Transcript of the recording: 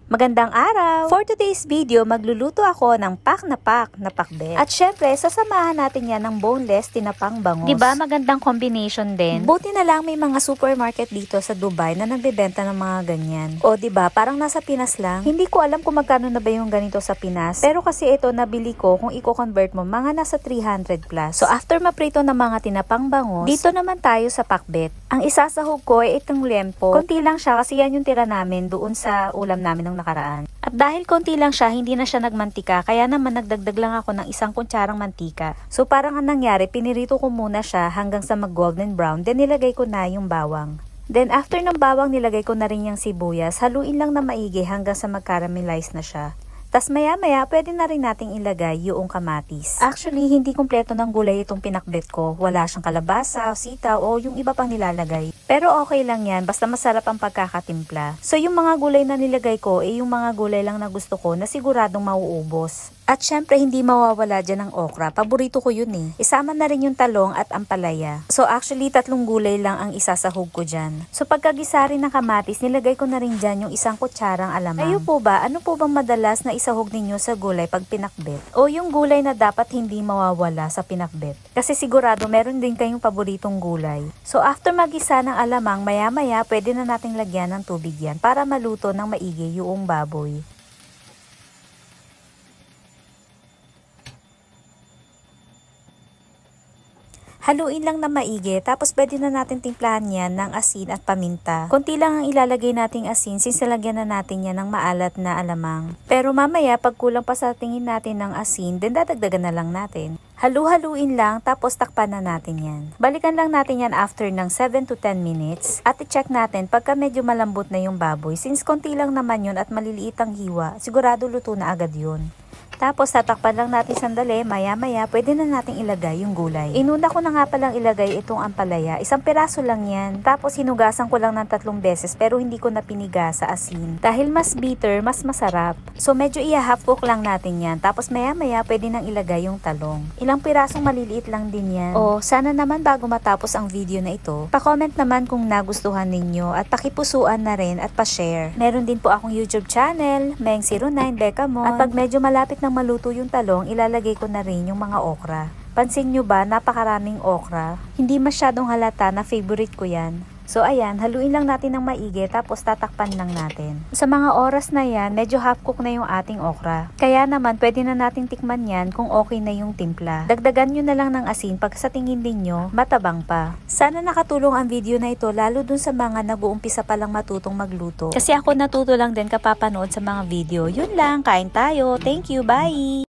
Magandang araw! For today's video, magluluto ako ng pak na pakbet. At syempre, sasamahan natin yan ng boneless tinapang bangus. Diba magandang combination din? Buti na lang may mga supermarket dito sa Dubai na nagbebenta ng mga ganyan. O diba, parang nasa Pinas lang. Hindi ko alam kung magkano na ba yung ganito sa Pinas. Pero kasi ito nabili ko, kung i-convert mo, mga nasa 300 plus. So after maprito ng mga tinapang bangus, dito naman tayo sa pakbet. Ang isasahog ko ay itong liempo. Konti lang siya kasi yan yung tira namin doon sa ulam namin ng nakaraan. At dahil konti lang siya, hindi na siya nagmantika, kaya naman nagdagdag lang ako ng 1 kutsarang mantika. So parang ang nangyari, pinirito ko muna siya hanggang sa mag-golden brown, then nilagay ko na yung bawang. Then after ng bawang, nilagay ko na rin yung sibuyas, haluin lang na maigi hanggang sa mag-caramelize na siya. Tas maya-maya, pwede na rin nating ilagay yung kamatis. Actually, hindi kumpleto ng gulay itong pinakbet ko. Wala siyang kalabasa, sitaw, o yung iba pang nilalagay. Pero okay lang yan, basta masarap ang pagkakatimpla. So yung mga gulay na nilagay ko, yung mga gulay lang na gusto ko na siguradong mauubos. At syempre, hindi mawawala dyan ang okra. Paborito ko yun eh. Isama na rin yung talong at ampalaya. So actually, 3 gulay lang ang isasahog ko dyan. So pagkagisa rin ng kamatis, nilagay ko na rin dyan yung 1 kutsarang alamang. Kayo po ba, ano po bang madalas na isahog ninyo sa gulay pag pinakbet? O yung gulay na dapat hindi mawawala sa pinakbet? Kasi sigurado meron din kayong paboritong gulay. So after magisa ng alamang, maya-maya pwede na nating lagyan ng tubig yan para maluto ng maigi yung baboy. Haluin lang na maigi, tapos pwede na natin timplahan yan ng asin at paminta. Konti lang ang ilalagay nating asin since nalagyan na natin yan ng maalat na alamang. Pero mamaya, pag kulang pa sa tingin natin ng asin, then dadagdagan na lang natin. Halu-haluin lang, tapos takpan na natin yan. Balikan lang natin yan after ng 7 to 10 minutes. At i-check natin pagka medyo malambot na yung baboy. Since konti lang naman yun at maliliit ang hiwa, sigurado luto na agad yun. Tapos tatakpan lang natin sandali, maya-maya pwede na nating ilagay yung gulay. Inuna ko na nga palang ilagay itong ampalaya, 1 piraso lang yan. Tapos hinugasan ko lang ng 3 beses pero hindi ko na piniga sa asin. Dahil mas bitter, mas masarap. So medyo i-half cook lang natin yan. Tapos maya-maya pwede nang ilagay yung talong. Ilang pirasong maliliit lang din yan. O sana naman bago matapos ang video na ito, pa-comment naman kung nagustuhan ninyo at pakipusuan na rin at pa-share. Meron din po akong YouTube channel, Meng09 Becca Mo. At pag medyo malapit na maluto yung talong, ilalagay ko na rin yung mga okra. Pansin nyo ba, napakaraming okra? Hindi masyadong halata na favorite ko yan. So ayan, haluin lang natin ng maigi tapos tatakpan lang natin. Sa mga oras na yan, medyo half cook na yung ating okra. Kaya naman, pwede na nating tikman yan kung okay na yung timpla. Dagdagan nyo na lang ng asin pag sa tingin din nyo, matabang pa. Sana nakatulong ang video na ito lalo dun sa mga nag-uumpisa palang matutong magluto. Kasi ako natuto lang din kapapanood sa mga video. Yun lang, kain tayo. Thank you, bye!